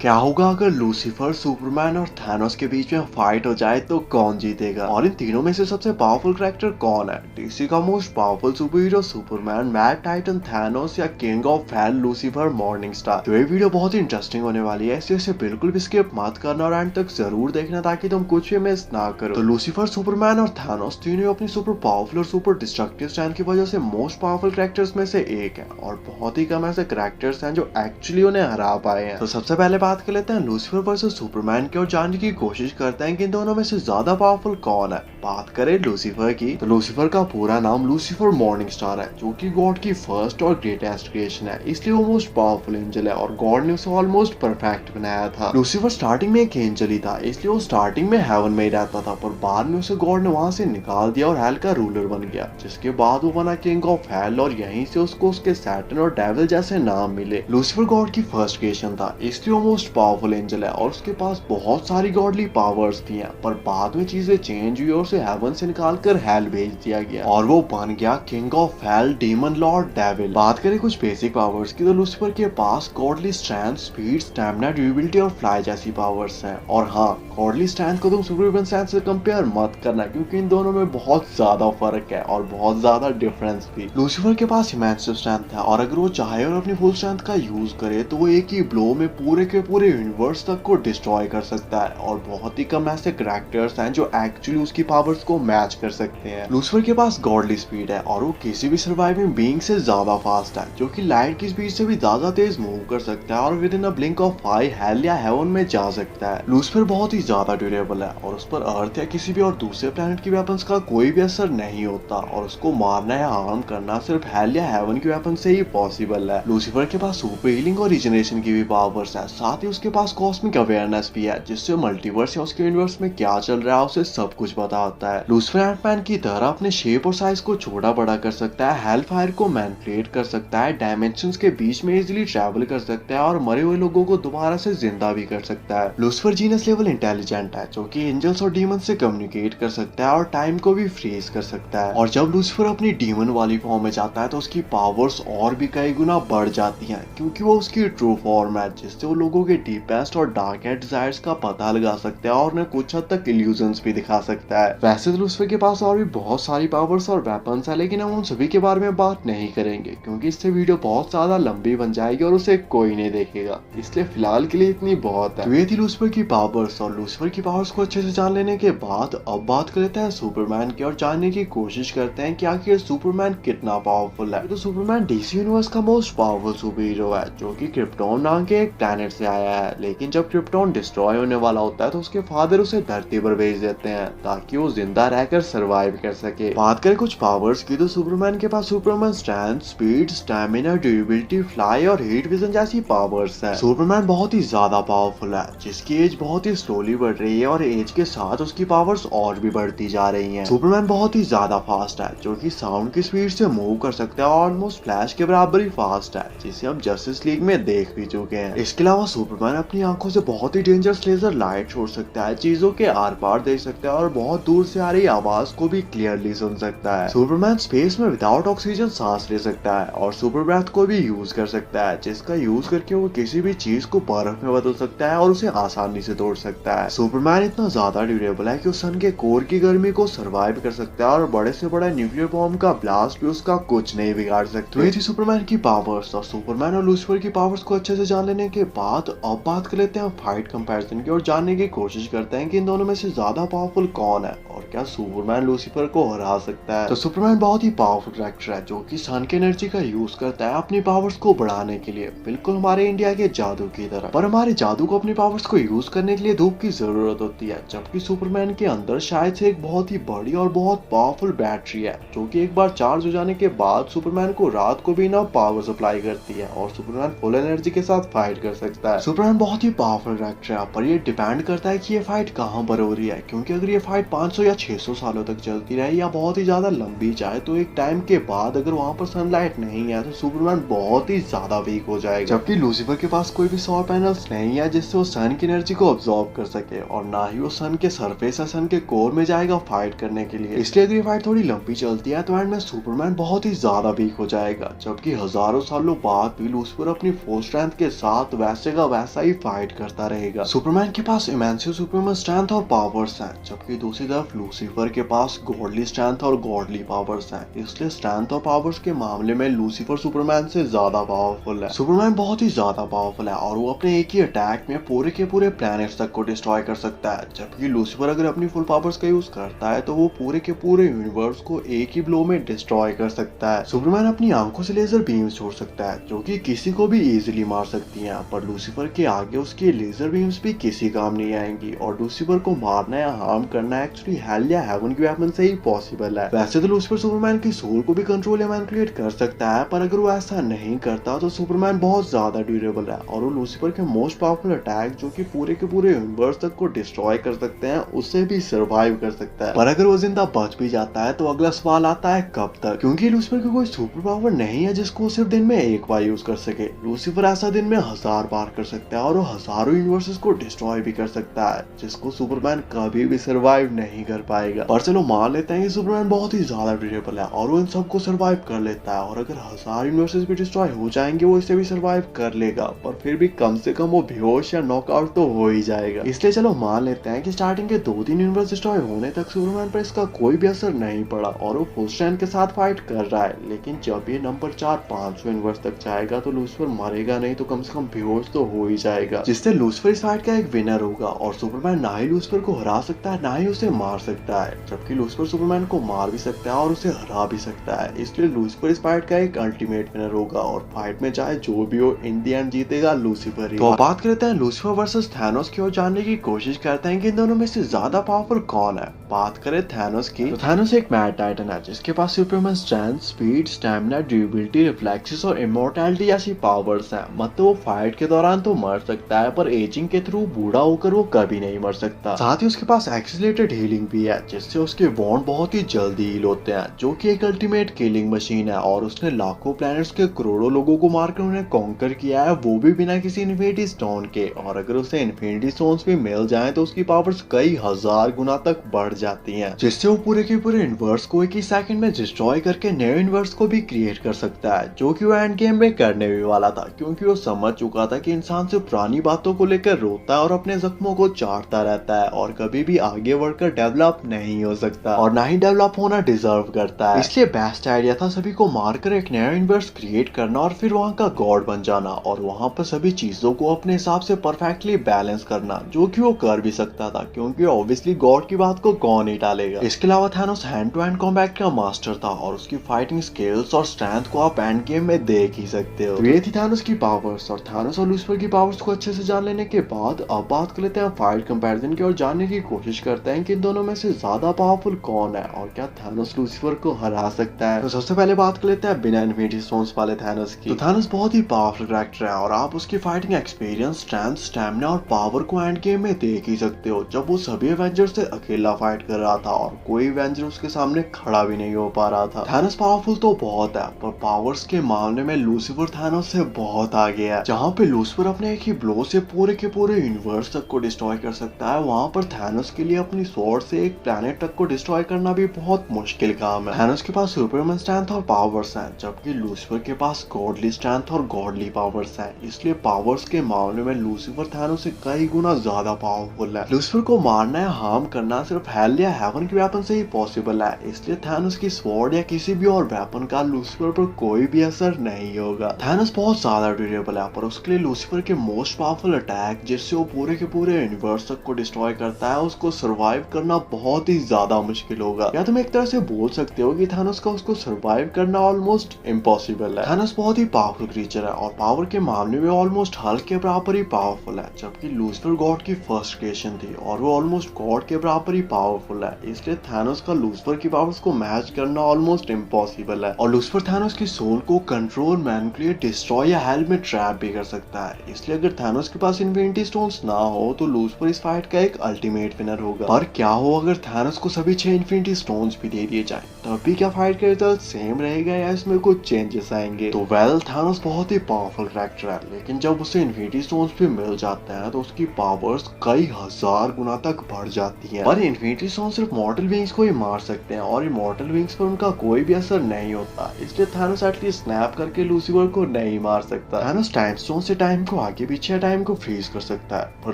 क्या होगा अगर लूसीफर, सुपरमैन और थानोस के बीच में फाइट हो जाए तो कौन जीतेगा? और इन तीनों में से सबसे पावरफुल कैरेक्टर कौन है? डीसी का most powerful super hero Superman, mad titan Thanos या king of hell Lucifer morning star? तो ये वीडियो बहुत ही इंटरेस्टिंग होने वाली है, इसलिए इसे बिल्कुल भी स्किप मत करना और एंड तक जरूर देखना ताकि तुम कुछ भी मिस ना करो। तो लूसीफर, सुपरमैन और थानोस तीनों अपनी सुपर पावरफुल और सुपर डिस्ट्रक्टिव स्टैंड की वजह से मोस्ट पावरफुल कैरेक्टर्स में से एक है और बहुत ही कम ऐसे कैरेक्टर्स हैं जो एक्चुअली उन्हें हरा पाए हैं। तो सबसे पहले बात कर लेते हैं लूसीफर वर्सेस सुपरमैन की और जानने की कोशिश करते हैं कि इन दोनों में से ज्यादा पावरफुल कौन है। बात करें लूसीफर की तो लूसीफर का पूरा नाम लूसीफर मॉर्निंग स्टार है, जो कि गॉड की फर्स्ट और ग्रेटेस्ट क्रिएशन है, इसलिए वो मोस्ट पावरफुल एंजल है और गॉड ने उसे ऑलमोस्ट परफेक्ट बनाया था। लूसीफर स्टार्टिंग में एक एंजल ही था, इसलिए वो स्टार्टिंग में हेवन में ही रहता था, पर बाद में उसे गॉड ने वहां से निकाल दिया और हेल का रूलर बन गया, जिसके बाद वो बना किंग ऑफ हेल और यहीं से उसको उसके सैटर्न और डेविल जैसे नाम मिले। लूसीफर गॉड की फर्स्ट क्रिएशन था, इसलिए वो मोस्ट पावरफुल एंजल है और उसके पास बहुत सारी गॉडली पावर्स थी, पर बाद में चीजें चेंज हुई और उसे हेवन से निकालकर हेल भेज दिया गया और वो बन गया king of hell, demon lord, devil. बात करें कुछ बेसिक पावर्स की तो लूसीफर के पास godly strength, speed, stamina, durability और फ्लाई जैसी पावर्स हैं। और हाँ, गॉडली स्ट्रेंथ को तुम सुपरमैन स्ट्रेंथ से कंपेयर मत करना, क्योंकि इन दोनों में बहुत ज्यादा फर्क है और बहुत ज्यादा डिफरेंस भी। लूसीफर के पास इमेंसिव स्ट्रेंथ है और अगर वो चाहे और अपनी फुल स्ट्रेंथ का यूज करे तो वो एक ही ब्लो में पूरे के पूरे यूनिवर्स तक को डिस्ट्रॉय कर सकता है और बहुत ही कम ऐसे कैरेक्टर्स हैं जो एक्चुअली उसकी पावर्स को मैच कर सकते हैं। लूसीफर के पास गॉडली स्पीड है और वो किसी भी सर्वाइविंग बीइंग से ज्यादा फास्ट है, जो कि लाइट की स्पीड से भी ज्यादा तेज मूव कर सकता है और with in a blink of I hello या हेवन में जा सकता है। लूसीफर बहुत ही ज्यादा ड्यूरेबल है और उस पर अर्थ या किसी भी और दूसरे प्लेनेट की वेपन्स का कोई भी असर नहीं होता और उसको मारना या हार्म करना सिर्फ हेल या हेवन की वेपन से ही पॉसिबल है। लूसीफर के पास सुपर हीलिंग और रिजनरेशन की भी पावर्स है, साथ ही उसके पास कॉस्मिक अवेयरनेस भी है, जिससे मल्टीवर्स या उसके यूनिवर्स में क्या चल रहा है उसे सब कुछ पता होता है। लूसीफर एंटमैन की तरह अपने शेप और साइज को छोटा बड़ा कर सकता है, हेल फायर को मैनिपुलेट कर सकता है, डायमेंशंस के बीच में इजीली ट्रैवल कर सकता है और मरे हुए लोगों को दोबारा से जिंदा भी कर सकता है। लूसीफर जीनस लेवल इंटेलिजेंट है, जो कि एंजल्स और डीमन से कम्युनिकेट कर सकता है और टाइम को भी फ्रीज कर सकता है। और जब लूसीफर अपनी डीमन वाली फॉर्म में जाता है तो उसकी पावर्स और भी कई गुना बढ़ जाती हैं, क्योंकि वो उसकी ट्रू फॉर्म है, जिससे वो लोगों के डीपेस्ट और डार्केस्ट डिजायर्स का पता लगा सकता है और उन्हें कुछ हद तक इल्यूजन्स भी दिखा सकता है। वैसे तो लूसीफर के पास और भी बहुत सारी पावर्स और वेपन्स है, लेकिन हम उन सभी के बारे में बात नहीं करेंगे क्योंकि इससे वीडियो बहुत ज्यादा लंबी बन जाएगी और उसे कोई नहीं देखेगा, इसलिए फिलहाल के लिए इतनी बहुत है। तो ये थी लूसीफर की पावर्स और लूसीफर की पावर्स को अच्छे से जान लेने के बाद अब बात करते हैं सुपरमैन की और जानने की कोशिश करते हैं कि आखिर सुपरमैन कितना पावरफुल है। तो सुपरमैन डीसी यूनिवर्स का मोस्ट पावरफुल सुपर हीरो है, जो कि क्रिप्टॉन नाम के एक प्लैनेट से आया है, लेकिन जब क्रिप्टॉन डिस्ट्रॉय होने वाला होता है तो उसके फादर उसे धरती पर भेज देते हैं ताकि वो जिंदा रहकर सरवाइव कर सके। बात करें कुछ पावर्स की तो सुपरमैन के पास Superman strength, speed, stamina, durability, fly और हीट विजन जैसी पावर्स है। सुपरमैन बहुत ही ज्यादा पावरफुल है, जिसकी एज बहुत ही स्लोली बढ़ रही है और एज के साथ उसकी पावर्स और भी बढ़ती जा रही हैं। सुपरमैन बहुत ही ज्यादा फास्ट है, जो कि साउंड की स्पीड से मूव कर सकता है और ऑलमोस्ट फ्लैश के बराबर ही फास्ट है, जिसे हम जस्टिस लीग में देख भी चुके हैं। इसके अलावा सुपरमैन अपनी आंखों से बहुत ही डेंजरस लेजर लाइट छोड़ सकता है, चीजों के आर पार देख सकता है और बहुत दूर से आ रही आवाज को भी क्लियरली सुन सकता है। सुपरमैन स्पेस में विदाउट ऑक्सीजन सांस ले सकता है और सुपर ब्रेथ को भी यूज कर सकता है, जिसका यूज करके वो किसी भी चीज को बर्फ में बदल सकता है और उसे आसानी से तोड़ सकता है। सुपरमैन इतना ज्यादा ड्यूरेबल है कि वो सन के कोर की गर्मी को सर्वाइव कर सकता है और बड़े से बड़ा न्यूक्लियर बॉम्ब का ब्लास्ट भी उसका कुछ नहीं बिगाड़ सकता। तो ये थी सुपरमैन की पावर्स और सुपरमैन और लूसीफर की पावर्स को अच्छे से जान लेने के बाद अब बात कर लेते हैं फाइट कंपैरिजन की और जानने की कोशिश करते हैं कि इन दोनों में से ज्यादा पावरफुल कौन है और क्या सुपरमैन लूसीफर को हरा सकता है। तो सुपरमैन बहुत ही पावरफुल कैरेक्टर है, जो कि सन की एनर्जी का यूज करता है अपनी पावर्स को बढ़ाने के लिए, बिल्कुल हमारे इंडिया के जादू की तरह। पर हमारे जादू को अपनी पावर्स को यूज करने के लिए धूप की जरूरत होती है, जबकि सुपरमैन के अंदर शायद से एक बहुत ही बड़ी और बहुत पावरफुल बैटरी है, जो कि एक बार चार्ज हो जाने के बाद सुपरमैन को रात को भी ना पावर सप्लाई करती है और सुपरमैन फुल एनर्जी के साथ फाइट कर सकता है। सुपरमैन बहुत ही पावरफुल कैरेक्टर है, पर ये डिपेंड करता है कि ये फाइट कहाँ पर हो रही है, क्योंकि अगर ये फाइट 500 या 600 सालों तक चलती रहे या बहुत ही ज्यादा लंबी जाए तो एक टाइम के बाद अगर वहां पर सनलाइट नहीं है तो सुपरमैन बहुत ही ज्यादा वीक हो जाएगा। जबकि लूसीफर के पास कोई भी सौर पैनल्स नहीं है जिससे वो सन की एनर्जी को अब्सॉर्ब कर सके और ना ही वो सन के सरफेस या सन के कोर में जाएगा फाइट करने के लिए, इसलिए अगर ये फाइट थोड़ी लंबी चलती है तो एंड में सुपरमैन बहुत ही ज्यादा वीक हो जाएगा। जबकि हजारों सालों बाद भी लूसीफर अपनी फुल स्ट्रेंथ के साथ वैसे का वैसा ही फाइट करता रहेगा। सुपरमैन के पास इमेंसिव सुपरमैन स्ट्रेंथ और पावर्स हैं, जबकि दूसरी तरफ लूसीफर के पास गॉडली स्ट्रेंथ और गॉडली पावर्स हैं। इसलिए स्ट्रेंथ और पावर्स के मामले में लूसीफर सुपरमैन से ज्यादा पावरफुल है। सुपरमैन बहुत ही ज्यादा पावरफुल है और वो अपने एक ही अटैक में पूरे के पूरे प्लैनेट्स तक को डिस्ट्रॉय कर सकता है, जबकि लूसीफर अगर अपनी फुल पावर्स का यूज करता है तो वो पूरे के पूरे यूनिवर्स को एक ही ब्लो में डिस्ट्रॉय कर सकता है। सुपरमैन अपनी आंखों से लेजर बीम्स छोड़ सकता है जो कि किसी को भी इजीली मार सकती हैं, पर लूसीफर के आगे उसकी लेजर बीम्स भी किसी काम नहीं आएंगी और लूसीफर को मारना या हार्म करना एक्चुअली हेल या हेवन की वेपन से ही पॉसिबल है। वैसे तो लूसीफर सुपरमैन की सोल को भी कंट्रोल या मैनिपुलेट कर सकता है, पर अगर वो ऐसा नहीं करता तो सुपरमैन बहुत ज्यादा ड्यूरेबल है और वो लूसीफर के मोस्ट पावरफुल अटैक जो कि पूरे के पूरे यूनिवर्स तक को डिस्ट्रॉय कर सकते हैं उससे भी सर्वाइव कर सकता है। पर अगर वो जिंदा बच भी जाता है तो अगला सवाल आता है कब तक, क्योंकि लूसीफर की कोई सुपर पावर नहीं है जिसको सिर्फ दिन में एक बार यूज कर सके। लूसीफर ऐसा दिन में 1000 बार कर सकता है और वो हजारों यूनिवर्सेस को डिस्ट्रॉय भी कर सकता है, जिसको सुपरमैन कभी भी सर्वाइव नहीं कर पाएगा। पर चलो मान लेते हैं कि सुपरमैन बहुत ही ज्यादा ड्यूरेबल है और वो इन सबको सर्वाइव कर लेता है और अगर 1000 यूनिवर्सेस भी डिस्ट्रॉय हो जाएंगे वो इसे भी सर्वाइव कर लेगा, पर फिर भी कम से कम वो बेहोश या नॉकआउट तो हो ही जाएगा। इसलिए चलो मान लेते हैं कि स्टार्टिंग के 2-3 यूनिवर्स डिस्ट्रॉय होने तक सुपरमैन पर इसका कोई भी असर नहीं पड़ा और वो फुल स्ट्रेंथ के साथ फाइट कर रहा है। लेकिन जब ये नंबर 400-500 यूनिवर्स तक जाएगा तो लूसीफर मरेगा नहीं तो कम से कम बेहोश तो हो ही जाएगा, जिससे लूसीफर इस फाइट का एक विनर होगा और सुपरमैन ना ही लूसीफर को हरा सकता है ना ही उसे मार सकता है, जबकि लूसीफर सुपरमैन को मार भी सकता है और उसे हरा भी सकता है। इसलिए लूसीफर इस फाइट का एक अल्टीमेट विनर होगा और फाइट में चाहे जो भी हो इन द एंड जीतेगा लूसीफर ही। तो बात करते हैं लूसीफर वर्सेस थैनोस की और जानने की कोशिश करते हैं कि इन दोनों में से ज्यादा पावरफुल कौन है। बात करें थैनोस की तो थैनोस एक मैड टाइटन है जिसके पास Superman strength, speed, stamina, durability, reflexes और इमॉर्टैलिटी जैसी पावर्स हैं। मतलब वो फाइट के दौरान तो मर सकता है पर एजिंग के थ्रू बूढ़ा होकर वो कभी नहीं मर सकता। साथ ही उसके पास एक्सीलरेटेड हीलिंग भी है जिससे उसके वॉन्ड बहुत ही जल्दी हील होते हैं, जो कि एक अल्टीमेट किलिंग मशीन है और उसने लाखों प्लैनेट्स के करोड़ों लोगों को मारकर उन्हें कॉन्कर किया है, वो भी बिना किसी इन्फिनिटी स्टोन के। और अगर उसे इन्फिनिटी स्टोन्स भी मिल जाए तो उसकी पावर्स कई हजार गुना तक बढ़ जाती हैं, जिससे वो पूरे के पूरे यूनिवर्स को एक ही सेकंड में डिस्ट्रॉय करके नए यूनिवर्स को भी क्रिएट कर सकता है, जो कि वो एंड गेम में करने भी वाला था, क्योंकि वो समझ चुका था कि इंसान सिर्फ पुरानी बातों को लेकर रोता है और अपने जख्मों को चाटता रहता है और कभी भी आगे बढ़कर डेवलप नहीं हो सकता और ना ही डेवलप होना डिजर्व करता है। इसलिए बेस्ट आइडिया था सभी को मारकर एक नया यूनिवर्स क्रिएट करना और फिर वहाँ का गॉड बन जाना और वहाँ पर सभी चीजों को अपने हिसाब से परफेक्टली बैलेंस करना, जो कि वो कर भी सकता था क्योंकि ऑब्वियसली गॉड की बात को कौन ही टालेगा। इसके अलावा Thanos hand to hand combat का मास्टर था और उसकी फाइटिंग स्किल्स और स्ट्रेंथ को आप एंड गेम में देख ही सकते हो। तो ये थी थैनोस की पावर्स और थैनोस और लूसीफर की पावर्स को अच्छे से जान लेने के बाद अब बात कर लेते हैं फाइट कंपैरिजन की और जानने की कोशिश करते हैं कि इन दोनों में से ज्यादा पावरफुल कौन है और क्या थैनोस लूसीफर को हरा सकता है। तो सबसे पहले बात कर लेते हैं बिना इन्फिनिटी स्टोन्स वाले थैनोस की। तो थैनोस बहुत ही पावरफुल कैरेक्टर है और आप उसकी फाइटिंग एक्सपीरियंस, स्ट्रेंथ, स्टैमिना और पावर को एंड गेम में देख ही सकते हो, जब वो सभी एवेंजर से अकेला फाइट कर रहा था और कोई एवेंजर उसके सामने खड़ा भी नहीं हो पा रहा था। थैनोस पावरफुल तो बहुत है पर पावर्स के मामले में लूसीफर थैनोस से बहुत आगे है। जहाँ पे लूसीफर अपने एक ही ब्लो से पूरे के पूरे यूनिवर्स तक को डिस्ट्रॉय कर सकता है, वहाँ पर थैनोस के लिए अपनी स्वॉर्ड से एक प्लैनेट तक को डिस्ट्रॉय करना भी बहुत मुश्किल काम है। थैनोस के पास सुपरमैन स्ट्रेंथ और पावर्स हैं, जबकि लूसीफर के पास गॉडली स्ट्रेंथ और गॉडली पावर्स हैं। इसलिए पावर्स के मामले में लूसीफर थैनोस से कई गुना ज्यादा पावरफुल है। लूसीफर को मारना या हार्म करना सिर्फ हेल या हेवन की वेपन से ही पॉसिबल है, इसलिए थैनोस की स्वॉर्ड या किसी भी और वेपन का लूसीफर पर कोई भी असर नहीं होगा। थैनोस बहुत ज्यादा ड्यूरेबल है पर उसके लिए लूसीफर के मोस्ट पावरफुल अटैक जिससे वो पूरे के पूरे यूनिवर्स तक को डिस्ट्रॉय करता है, उसको सर्वाइव करना बहुत ही ज्यादा मुश्किल होगा। या तुम एक तरह से बोल सकते हो कि थैनोस का उसको सर्वाइव करना ऑलमोस्ट इम्पॉसिबल है। थैनोस बहुत ही पावरफुल क्रीचर है और पावर के मामले में ऑलमोस्ट हल्क के बराबर ही पावरफुल है, जबकि लूसीफर गॉड की फर्स्ट क्रिएशन थी और वो ऑलमोस्ट गॉड के बराबर ही पावरफुल है। इसलिए थैनोस का लूसीफर की पावर्स को मैच करना ऑलमोस्ट इम्पॉसिबल है और लूसीफर थैनोस की सोल को कंट्रोल, मैनिपुलेट, डिस्ट्रॉय या हेल में ट्रैप भी कर सकता है। इसलिए अगर थैनोस के पास इन्फिनिटी स्टोन्स ना हो तो लूसीफर इस फाइट का एक अल्टीमेट विनर होगा। पर क्या हो अगर थैनोस को सभी 6 इन्फिनिटी स्टोन्स भी दे दिए जाए, तब भी क्या फाइट का रिजल्ट सेम रहेगा या इसमें कुछ चेंजेस आएंगे? तो वेल, थैनोस बहुत ही पावरफुल कैरेक्टर है, लेकिन जब उसे इन्फिनिटी स्टोन्स भी मिल जाते हैं तो उसकी पावर्स कई हजार गुना तक बढ़ जाती हैं। पर इन्फिनिटी इन्फिनिटी स्टोन सिर्फ मॉर्टल बीइंग्स को ही मार सकते हैं और इमॉर्टल बीइंग्स पर उनका कोई भी असर नहीं होता, इसलिए थानोस एटलीस्ट स्नैप करके लूसीफर को नहीं मार सकता। थानोस टाइम स्टोन से टाइम को आगे पीछे टाइम को फ्रीज कर सकता है, पर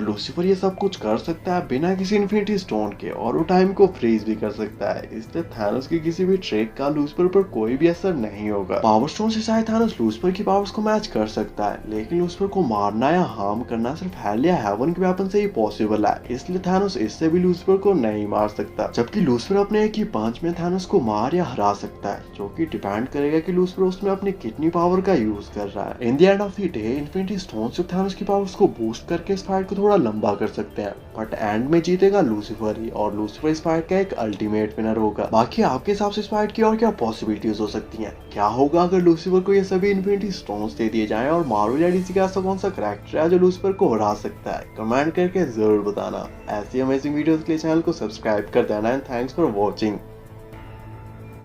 लूसीफर ये सब कुछ कर सकता है बिना किसी इन्फिनिटी स्टोन के, और वो टाइम को फ्रीज भी कर सकता है, इसलिए थानोस की किसी भी ट्रिक का लूसीफर पर कोई भी असर नहीं होगा। पावर स्टोन से शायद थानोस लूसीफर की पावर्स को मैच कर सकता है, लेकिन लूसीफर को मारना या हार्म करना सिर्फ हेल या हेवन के वेपन से ही पॉसिबल है, इसलिए थानोस इससे भी लूसीफर को नहीं मार सकता। जबकि लूसीफर अपने एक ही पंच में थानोस को मार या हरा सकता है, जो कि डिपेंड करेगा कि लूसीफर उसमें अपनी कितनी पावर का यूज कर रहा है। In the end of the day infinity stone सिर्फ थानोस की पावर्स को बूस्ट करके इस फाइट को थोड़ा लंबा कर सकते हैं, बट एंड में जीतेगा लूसीफर ही, और लूसीफर इस फाइट का एक अल्टीमेट विनर होगा। बाकी आपके हिसाब से इस फाइट की और क्या पॉसिबिलिटीज हो सकती हैं? क्या होगा अगर लूसीफर को ये सभी इन्फिनिटी स्टोन्स दे दिए जाएं, और मार्वल या डीसी का ऐसा कौन सा कैरेक्टर है जो लूसीफर को हरा सकता है? कमेंट करके जरूर बताना। ऐसी अमेजिंग वीडियोस के लिए चैनल को सब्सक्राइब कर देना एंड थैंक्स फॉर वॉचिंग।